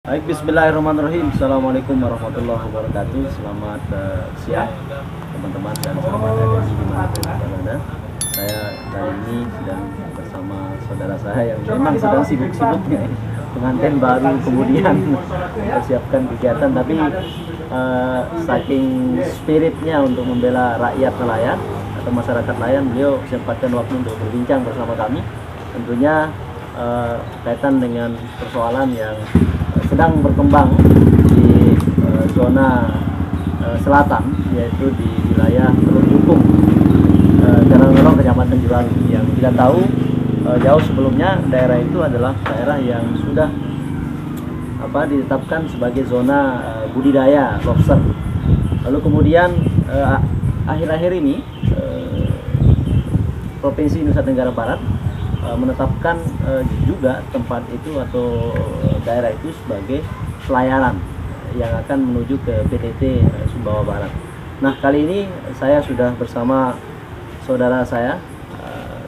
Baik, bismillahirrahmanirrahim. Assalamualaikum warahmatullahi wabarakatuh. Selamat siang teman-teman dan selamat hari dimanapun berada. Saya kali ini sedang bersama saudara saya yang memang sedang sibuk-sibuknya pengantin baru, kemudian mempersiapkan kegiatan, tapi saking spiritnya untuk membela rakyat nelayan atau masyarakat nelayan, beliau sempatkan waktu untuk berbincang bersama kami, tentunya kaitan dengan persoalan yang sedang berkembang di zona selatan, yaitu di wilayah Teluk Jukung, Jalan Ngelong, Kecamatan Juralu. Yang kita tahu jauh sebelumnya daerah itu adalah daerah yang sudah ditetapkan sebagai zona budidaya lobster. Lalu kemudian akhir-akhir ini Provinsi Nusa Tenggara Barat menetapkan juga tempat itu atau daerah itu sebagai pelayaran yang akan menuju ke PTT Sumbawa Barat. Nah, kali ini saya sudah bersama saudara saya,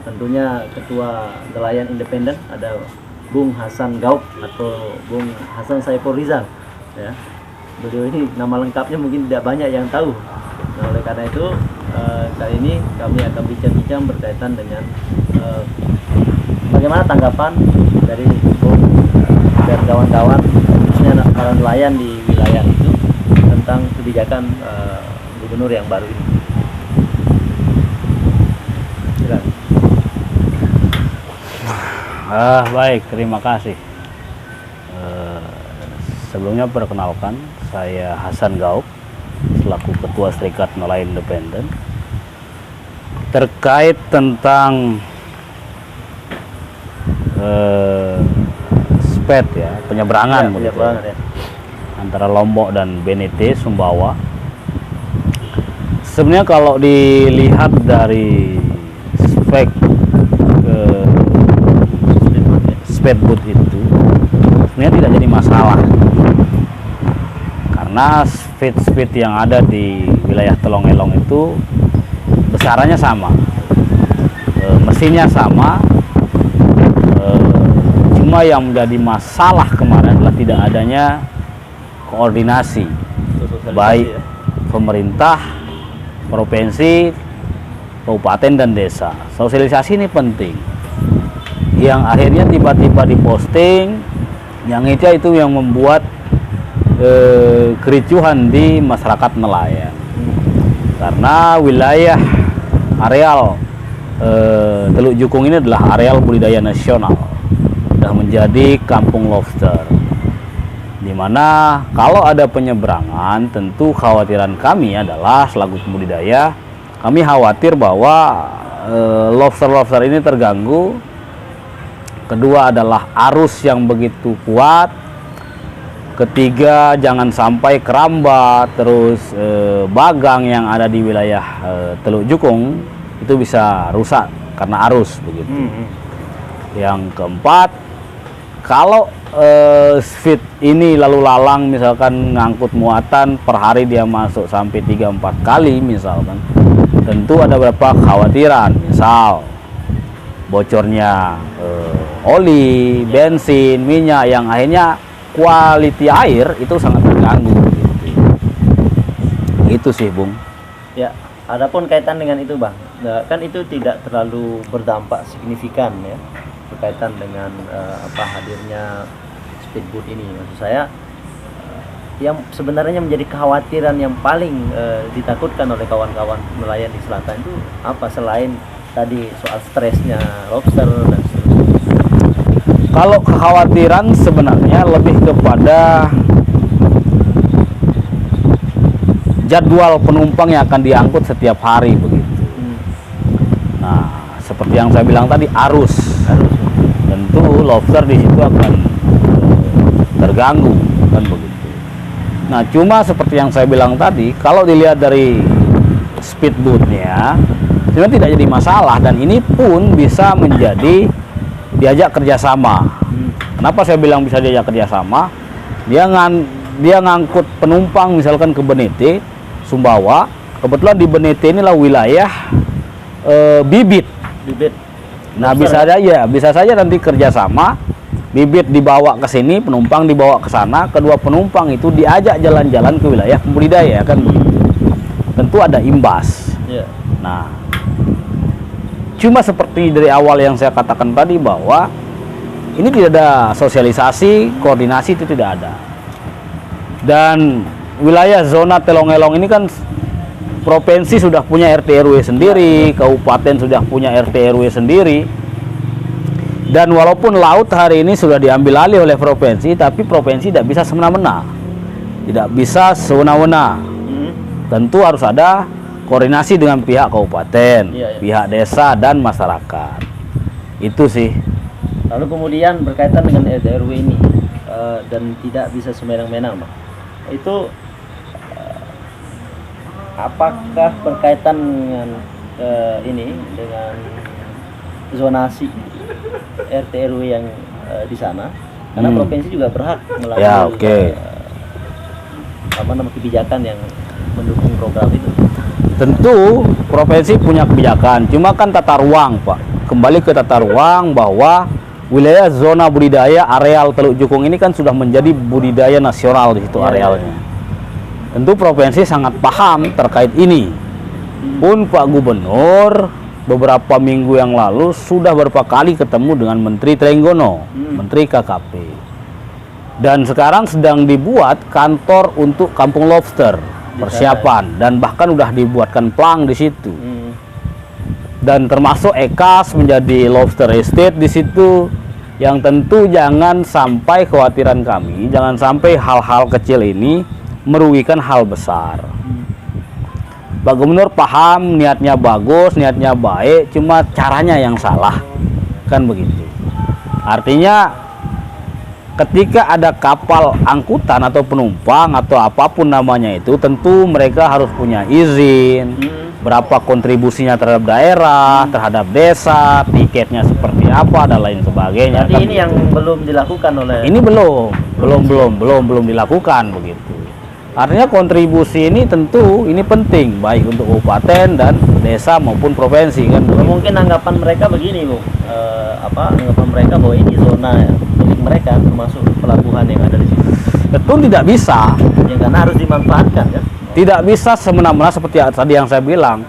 tentunya Ketua Nelayan Independen, ada Bung Hasan Gaup atau Bung Hasan Saiful Rizal. Ya, beliau ini nama lengkapnya mungkin tidak banyak yang tahu. Nah, oleh karena itu kali ini kami akan bincang-bincang berkaitan dengan bagaimana tanggapan dari Bung dan kawan-kawan, khususnya para nelayan di wilayah itu, tentang kebijakan gubernur yang baru ini. Silakan. Baik, terima kasih. Sebelumnya perkenalkan, saya Hasan Gaup selaku Ketua Serikat Nelayan Independen. Terkait tentang SPED ya, penyeberangan, Ya, ya, antara Lombok dan BNT Sumbawa. Sebenarnya kalau dilihat dari spek speedboat itu sebenarnya tidak jadi masalah, karena speed yang ada di wilayah Telong-Elong itu besarannya sama, mesinnya sama. Cuma yang menjadi masalah kemarin adalah tidak adanya koordinasi baik pemerintah, provinsi, kabupaten dan desa. Sosialisasi ini penting. Yang akhirnya tiba-tiba diposting, yang itu yang membuat kericuhan di masyarakat nelayan. Karena wilayah areal Teluk Jukung ini adalah areal budidaya nasional, sudah menjadi kampung lobster, dimana kalau ada penyeberangan, tentu khawatiran kami adalah selaku budidaya, kami khawatir bahwa lobster-lobster ini terganggu. Kedua adalah arus yang begitu kuat. Ketiga, jangan sampai keramba terus bagang yang ada di wilayah Teluk Jukung itu bisa rusak karena arus begitu. Yang keempat, kalau speed ini lalu lalang, misalkan ngangkut muatan per hari dia masuk sampai 3-4 kali misalkan, tentu ada beberapa kekhawatiran, misal bocornya oli, bensin, minyak, yang akhirnya kualiti air itu sangat terganggu gitu. Itu sih, Bung. Ya, adapun kaitan dengan itu, Bang, kan itu tidak terlalu berdampak signifikan ya berkaitan dengan hadirnya speedboat ini. Maksud saya yang sebenarnya menjadi kekhawatiran yang paling ditakutkan oleh kawan-kawan nelayan di selatan itu apa, selain tadi soal stresnya lobster dan seterusnya? Kalau kekhawatiran sebenarnya lebih kepada jadwal penumpang yang akan diangkut setiap hari begitu. Nah, seperti yang saya bilang tadi, arus. Tentu lobster di situ akan terganggu kan begitu. Nah, cuma seperti yang saya bilang tadi, kalau dilihat dari speedboatnya sebenarnya tidak jadi masalah, dan ini pun bisa menjadi diajak kerjasama. Kenapa saya bilang bisa diajak kerjasama? Dia ngangkut penumpang misalkan ke BNT Sumbawa. Kebetulan di BNT inilah wilayah bibit. Bibit. Nah, bisa saja nanti kerjasama bibit dibawa ke sini, penumpang dibawa ke sana, kedua penumpang itu diajak jalan-jalan ke wilayah pembudidaya, kan begitu. Tentu ada imbas. Iya. Nah, cuma seperti dari awal yang saya katakan tadi bahwa ini tidak ada sosialisasi, koordinasi itu tidak ada. Dan wilayah zona Telong-Elong ini kan provinsi sudah punya RT RW sendiri, kabupaten sudah punya RT RW sendiri. Dan walaupun laut hari ini sudah diambil alih oleh provinsi, tapi provinsi tidak bisa semena-mena, tidak bisa sewenang-wenang. Tentu harus ada koordinasi dengan pihak kabupaten, pihak desa dan masyarakat. Itu sih. Lalu kemudian berkaitan dengan RT RW ini dan tidak bisa semena-mena, Bang. Itu apakah berkaitan dengan ini dengan zonasi RT RW yang di sana? Karena provinsi juga berhak melalui kebijakan yang mendukung program itu. Tentu provinsi punya kebijakan, cuma kan tata ruang, Pak. Kembali ke tata ruang bahwa wilayah zona budidaya areal Teluk Jukung ini kan sudah menjadi budidaya nasional di situ arealnya. Tentu provinsi sangat paham terkait ini. Pun Pak Gubernur beberapa minggu yang lalu sudah beberapa kali ketemu dengan Menteri Trenggono, Menteri KKP. Dan sekarang sedang dibuat kantor untuk Kampung Lobster, persiapan, dan bahkan udah dibuatkan plang di situ. Dan termasuk EKAS menjadi lobster estate di situ, yang tentu jangan sampai kekhawatiran kami, jangan sampai hal-hal kecil ini merugikan hal besar. Pak Gubernur paham niatnya bagus, niatnya baik, cuma caranya yang salah, kan begitu. Artinya ketika ada kapal angkutan atau penumpang atau apapun namanya itu, tentu mereka harus punya izin, berapa kontribusinya terhadap daerah, terhadap desa, tiketnya seperti apa dan lain sebagainya. Jadi kan ini yang belum dilakukan oleh. Ini belum dilakukan begitu. Artinya kontribusi ini tentu ini penting baik untuk kabupaten dan desa maupun provinsi, kan. Mungkin anggapan mereka begini, Bu. Anggapan mereka bahwa ini zona milik mereka, termasuk pelabuhan yang ada di situ. Tentu tidak bisa. Ya, karena harus dimanfaatkan, kan. Tidak bisa semena-mena seperti tadi yang saya bilang.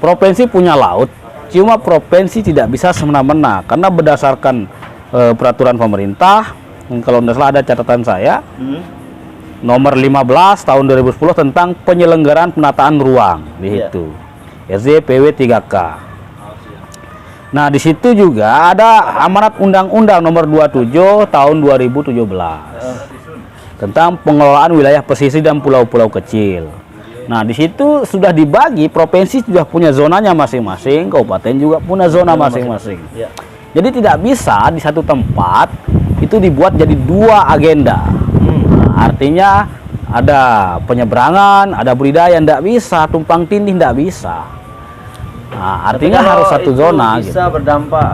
Provinsi punya laut, cuma provinsi tidak bisa semena-mena karena berdasarkan peraturan pemerintah, kalau tidak salah ada catatan saya, nomor 15 tahun 2010 tentang penyelenggaraan penataan ruang di situ. SZPW 3K. Nah, di situ juga ada amanat undang-undang nomor 27 tahun 2017 tentang pengelolaan wilayah pesisir dan pulau-pulau kecil. Nah, di situ sudah dibagi, provinsi sudah punya zonanya masing-masing, kabupaten juga punya zona masing-masing. Jadi tidak bisa di satu tempat itu dibuat jadi dua agenda. Artinya ada penyeberangan, ada budidaya, tidak bisa, tumpang tindih tidak bisa. Nah, artinya harus satu zona. Bisa gitu. Berdampak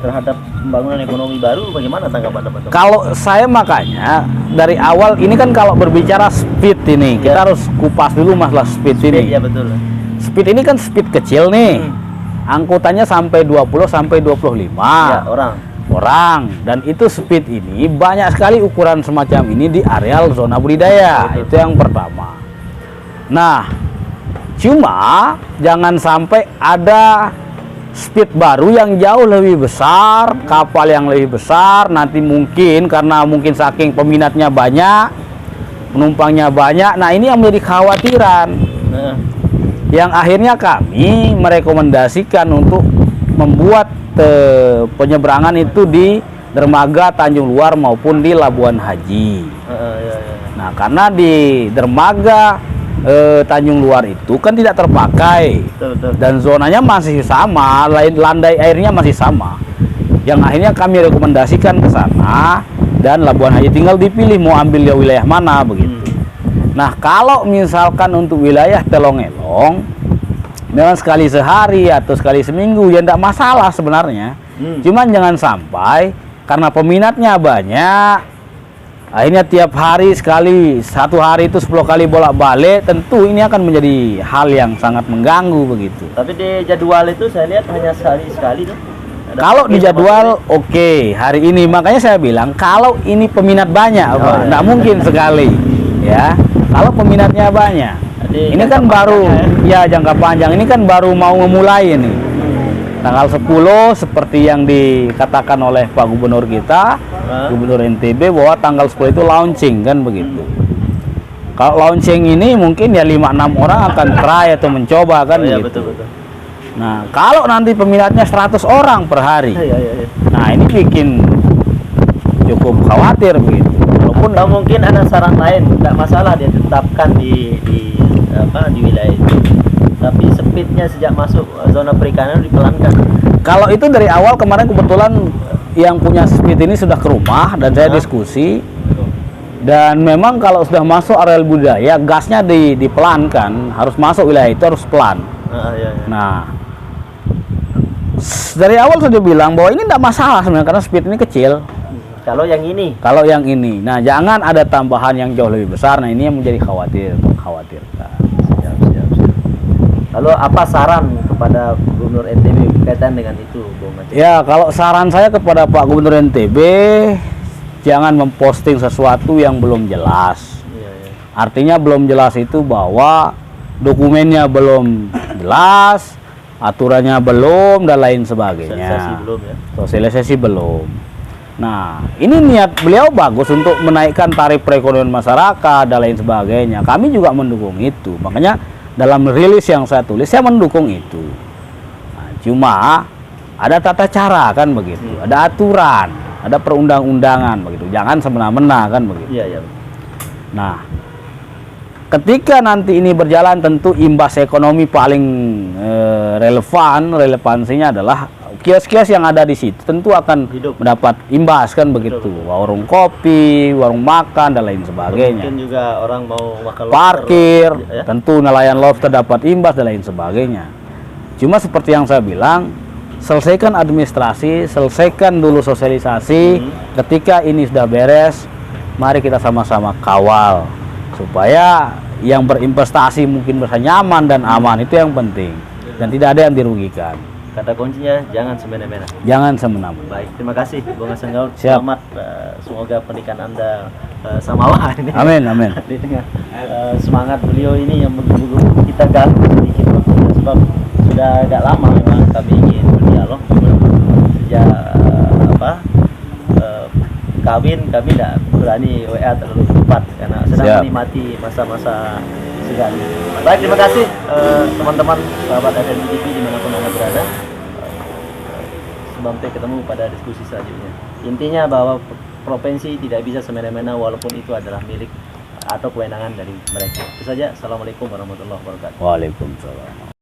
terhadap pembangunan ekonomi baru, bagaimana tanggapan teman-teman? Kalau saya makanya dari awal ini kan kalau berbicara speed ini, kita harus kupas dulu masalah speed ini. Ya betul. Speed ini kan speed kecil nih, angkutannya sampai 20 sampai 25 orang, dan itu speed ini banyak sekali ukuran semacam ini di areal zona budidaya. Itu yang pertama. Nah, cuma jangan sampai ada speed baru yang jauh lebih besar, kapal yang lebih besar, nanti mungkin karena mungkin saking peminatnya banyak, penumpangnya banyak, nah ini yang menjadi kekhawatiran. Yang akhirnya kami merekomendasikan untuk membuat penyeberangan itu di dermaga Tanjung Luar maupun di Labuan Haji. Nah, karena di dermaga Tanjung Luar itu kan tidak terpakai, dan zonanya masih sama, landai airnya masih sama. Yang akhirnya kami rekomendasikan ke sana, dan Labuan Haji tinggal dipilih mau ambil wilayah mana begitu. Nah, kalau misalkan untuk wilayah Telong-Elong, memang sekali sehari atau sekali seminggu ya tidak masalah sebenarnya. Cuman jangan sampai karena peminatnya banyak, akhirnya tiap hari sekali, satu hari itu 10 kali bolak-balik, tentu ini akan menjadi hal yang sangat mengganggu begitu. Tapi di jadwal itu saya lihat hanya sehari sekali tuh. Kalau di jadwal oke, hari ini makanya saya bilang kalau ini peminat banyak, Pak, enggak mungkin sekali, ya. Kalau peminatnya banyak, Jadi ini kan jangka baru, panjang, ya jangka panjang. Ini kan baru mau memulai ini. Tanggal 10 seperti yang dikatakan oleh Pak Gubernur kita, Gubernur NTB, bahwa tanggal 10 itu launching kan begitu. Kalau launching ini mungkin ya 5-6 orang akan try atau mencoba kan Iya, begitu. betul. Nah, kalau nanti peminatnya 100 orang per hari. Iya. Nah, ini bikin cukup khawatir begitu. Walaupun Atau mungkin ada saran lain, tidak masalah dia tetapkan di wilayah itu. Tapi speednya sejak masuk zona perikanan dipelankan. kalau itu dari awal kemarin kebetulan yang punya speed ini sudah ke rumah dan saya diskusi. Dan memang kalau sudah masuk areal budaya, gasnya dipelankan, harus masuk wilayah itu harus pelan. Iya. Nah, dari awal sudah bilang bahwa ini tidak masalah sebenarnya karena speed ini kecil. Kalau yang ini, Nah jangan ada tambahan yang jauh lebih besar. Nah ini yang menjadi khawatirkan. siap. Lalu apa saran kepada Gubernur NTB berkaitan dengan itu, Bung Aceh? Ya, kalau saran saya kepada Pak Gubernur NTB, jangan memposting sesuatu yang belum jelas. Iya. Artinya belum jelas itu bahwa dokumennya belum jelas, aturannya belum, dan lain sebagainya. Sosialisasi belum ya? Sosialisasi belum. Nah, ini niat beliau bagus untuk menaikkan tarif perekonomian masyarakat dan lain sebagainya. Kami juga mendukung itu. Makanya dalam rilis yang saya tulis, saya mendukung itu. Nah, cuma ada tata cara kan begitu, ada aturan, ada perundang-undangan begitu. Jangan semena-mena kan begitu. Iya. Nah, ketika nanti ini berjalan, tentu imbas ekonomi paling relevansinya adalah kios-kios yang ada di situ tentu akan Hidup. mendapat imbas kan begitu. Warung kopi, warung makan dan lain sebagainya. Mungkin juga orang mau makan Parkir, lobster, ya? tentu nelayan lobster dapat imbas dan lain sebagainya. Cuma seperti yang saya bilang, selesaikan administrasi, selesaikan dulu sosialisasi. Ketika ini sudah beres, mari kita sama-sama kawal supaya yang berinvestasi mungkin bisa nyaman dan aman, itu yang penting, dan tidak ada yang dirugikan. Kata kuncinya jangan semena-mena. Jangan semena-mena. Baik, terima kasih Bung Asenggaul. Siap. Selamat, semoga pernikahan Anda samawa ini. Amin, amin. Di tengah semangat beliau ini yang menggebu-gebu kita ganggu sedikit waktunya, sebab sudah agak lama memang kami ingin berdialog. Sejak kawin kami tidak berani WA terlalu cepat karena sedang Siap. menikmati masa-masa segar. Baik, terima kasih teman-teman sahabat ADN TV dimanapun Anda berada. Sampai ketemu pada diskusi selanjutnya. Intinya bahwa provinsi tidak bisa semena-mena walaupun itu adalah milik atau kewenangan dari mereka. Itu saja. Assalamualaikum warahmatullahi wabarakatuh. Waalaikumsalam.